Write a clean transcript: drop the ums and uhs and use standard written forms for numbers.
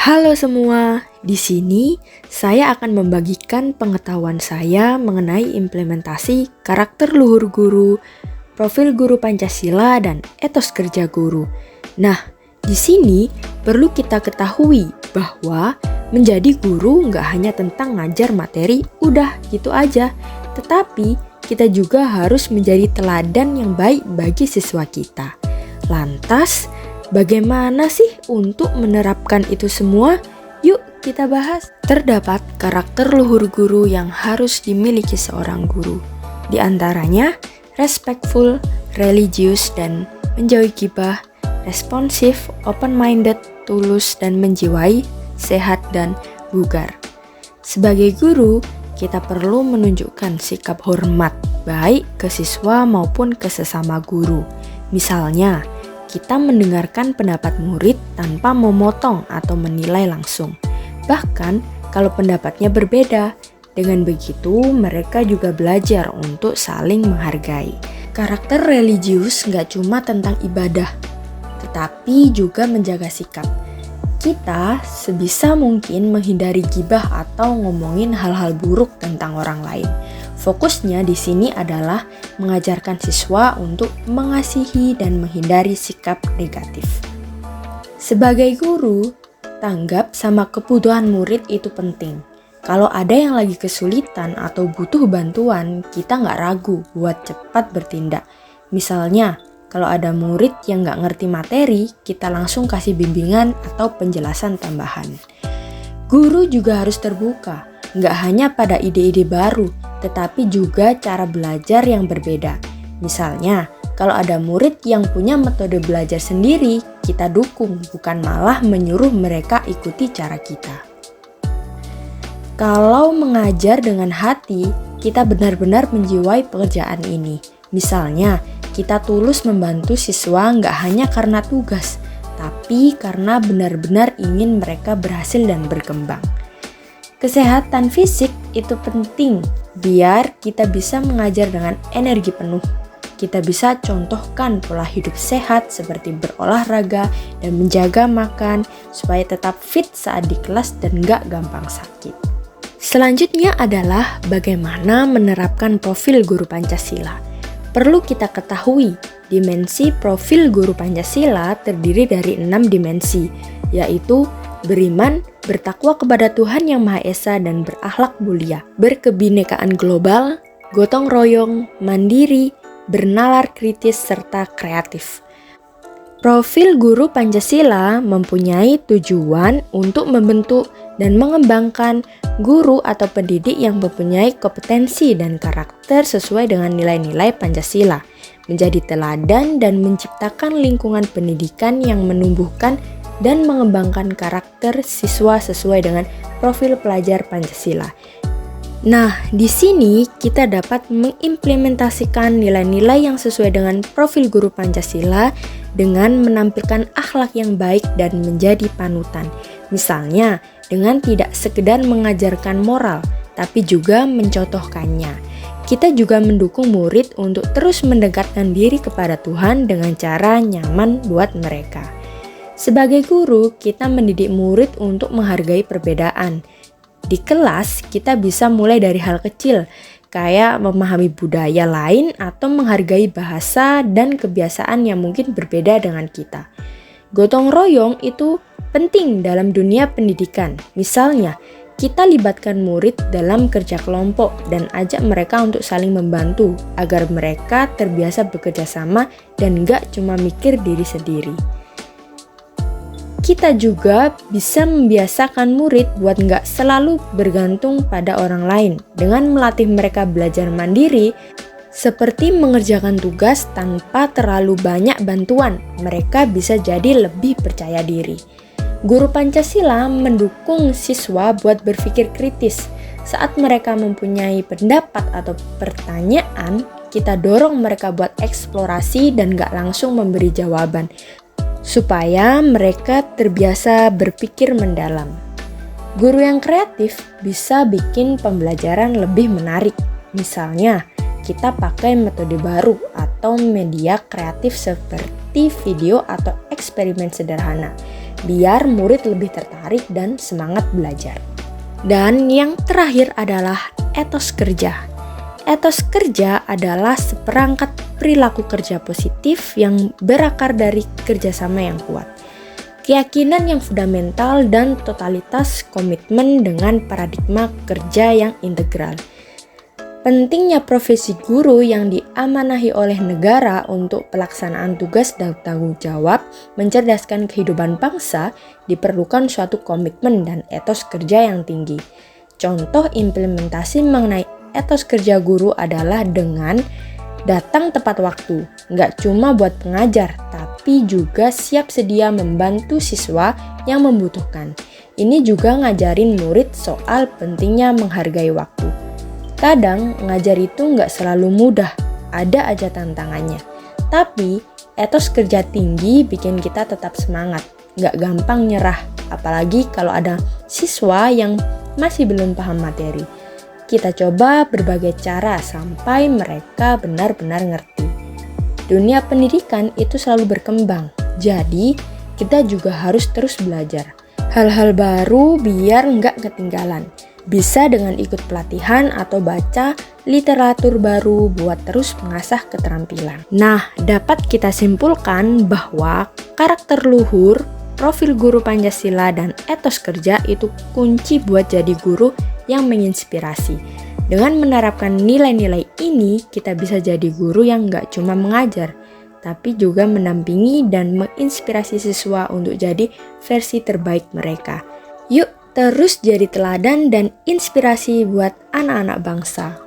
Halo semua, di sini saya akan membagikan pengetahuan saya mengenai implementasi karakter luhur guru, profil guru Pancasila, dan etos kerja guru. Nah, di sini perlu kita ketahui bahwa menjadi guru nggak hanya tentang ngajar materi, udah gitu aja. Tetapi kita juga harus menjadi teladan yang baik bagi siswa kita. Lantas, bagaimana sih untuk menerapkan itu semua? Yuk kita bahas. Terdapat karakter luhur guru yang harus dimiliki seorang guru. Di antaranya, respectful, religius, dan menjauhi gibah, responsif, open-minded, tulus, dan menjiwai, sehat, dan bugar. Sebagai guru, kita perlu menunjukkan sikap hormat, baik ke siswa maupun ke sesama guru. Misalnya, kita mendengarkan pendapat murid tanpa memotong atau menilai langsung. Bahkan, kalau pendapatnya berbeda, dengan begitu mereka juga belajar untuk saling menghargai. Karakter religius nggak cuma tentang ibadah, tetapi juga menjaga sikap. Kita sebisa mungkin menghindari gibah atau ngomongin hal-hal buruk tentang orang lain. Fokusnya di sini adalah mengajarkan siswa untuk mengasihi dan menghindari sikap negatif. Sebagai guru, tanggap sama kebutuhan murid itu penting. Kalau ada yang lagi kesulitan atau butuh bantuan, kita nggak ragu buat cepat bertindak. Misalnya, kalau ada murid yang nggak ngerti materi, kita langsung kasih bimbingan atau penjelasan tambahan. Guru juga harus terbuka, nggak hanya pada ide-ide baru, tetapi juga cara belajar yang berbeda. Misalnya, kalau ada murid yang punya metode belajar sendiri, kita dukung, bukan malah menyuruh mereka ikuti cara kita. Kalau mengajar dengan hati, kita benar-benar menjiwai pekerjaan ini. Misalnya, kita tulus membantu siswa nggak hanya karena tugas, tapi karena benar-benar ingin mereka berhasil dan berkembang. Kesehatan fisik itu penting, biar kita bisa mengajar dengan energi penuh. Kita bisa contohkan pola hidup sehat seperti berolahraga dan menjaga makan supaya tetap fit saat di kelas dan nggak gampang sakit. Selanjutnya adalah bagaimana menerapkan profil guru Pancasila. Perlu kita ketahui, dimensi profil guru Pancasila terdiri dari 6 dimensi, yaitu beriman, bertakwa kepada Tuhan Yang Maha Esa dan berakhlak mulia, berkebinekaan global, gotong royong, mandiri, bernalar kritis, serta kreatif. Profil guru Pancasila mempunyai tujuan untuk membentuk dan mengembangkan guru atau pendidik yang mempunyai kompetensi dan karakter sesuai dengan nilai-nilai Pancasila, menjadi teladan dan menciptakan lingkungan pendidikan yang menumbuhkan dan mengembangkan karakter siswa sesuai dengan profil pelajar Pancasila. Nah, di sini kita dapat mengimplementasikan nilai-nilai yang sesuai dengan profil guru Pancasila dengan menampilkan akhlak yang baik dan menjadi panutan. Misalnya, dengan tidak sekedar mengajarkan moral, tapi juga mencontohkannya. Kita juga mendukung murid untuk terus mendekatkan diri kepada Tuhan dengan cara nyaman buat mereka. Sebagai guru, kita mendidik murid untuk menghargai perbedaan. Di kelas, kita bisa mulai dari hal kecil, kayak memahami budaya lain atau menghargai bahasa dan kebiasaan yang mungkin berbeda dengan kita. Gotong royong itu penting dalam dunia pendidikan. Misalnya, kita libatkan murid dalam kerja kelompok dan ajak mereka untuk saling membantu agar mereka terbiasa bekerja sama dan gak cuma mikir diri sendiri. Kita juga bisa membiasakan murid buat nggak selalu bergantung pada orang lain dengan melatih mereka belajar mandiri, seperti mengerjakan tugas tanpa terlalu banyak bantuan. Mereka bisa jadi lebih percaya diri. Guru Pancasila mendukung siswa buat berpikir kritis. Saat mereka mempunyai pendapat atau pertanyaan, kita dorong mereka buat eksplorasi dan nggak langsung memberi jawaban, supaya mereka terbiasa berpikir mendalam. Guru yang kreatif bisa bikin pembelajaran lebih menarik. Misalnya, kita pakai metode baru atau media kreatif seperti video atau eksperimen sederhana. biar murid lebih tertarik dan semangat belajar. Dan yang terakhir adalah etos kerja. Etos kerja adalah seperangkat perilaku kerja positif yang berakar dari kerjasama yang kuat, keyakinan yang fundamental, dan totalitas komitmen dengan paradigma kerja yang integral. Pentingnya profesi guru yang diamanahi oleh negara untuk pelaksanaan tugas dan tanggung jawab mencerdaskan kehidupan bangsa diperlukan suatu komitmen dan etos kerja yang tinggi. Contoh implementasi mengenai etos kerja guru adalah dengan datang tepat waktu, nggak cuma buat pengajar, tapi juga siap sedia membantu siswa yang membutuhkan. Ini juga ngajarin murid soal pentingnya menghargai waktu. Kadang ngajar itu nggak selalu mudah, ada aja tantangannya. Tapi etos kerja tinggi bikin kita tetap semangat, nggak gampang nyerah. Apalagi kalau ada siswa yang masih belum paham materi. Kita coba berbagai cara sampai mereka benar-benar ngerti. Dunia pendidikan itu selalu berkembang, jadi kita juga harus terus belajar hal-hal baru biar nggak ketinggalan. Bisa dengan ikut pelatihan atau baca literatur baru buat terus mengasah keterampilan. Nah, dapat kita simpulkan bahwa karakter luhur, profil guru Pancasila, dan etos kerja itu kunci buat jadi guru yang menginspirasi. Dengan menerapkan nilai-nilai ini, kita bisa jadi guru yang nggak cuma mengajar, tapi juga mendampingi dan menginspirasi siswa untuk jadi versi terbaik mereka. Yuk, terus jadi teladan dan inspirasi buat anak-anak bangsa.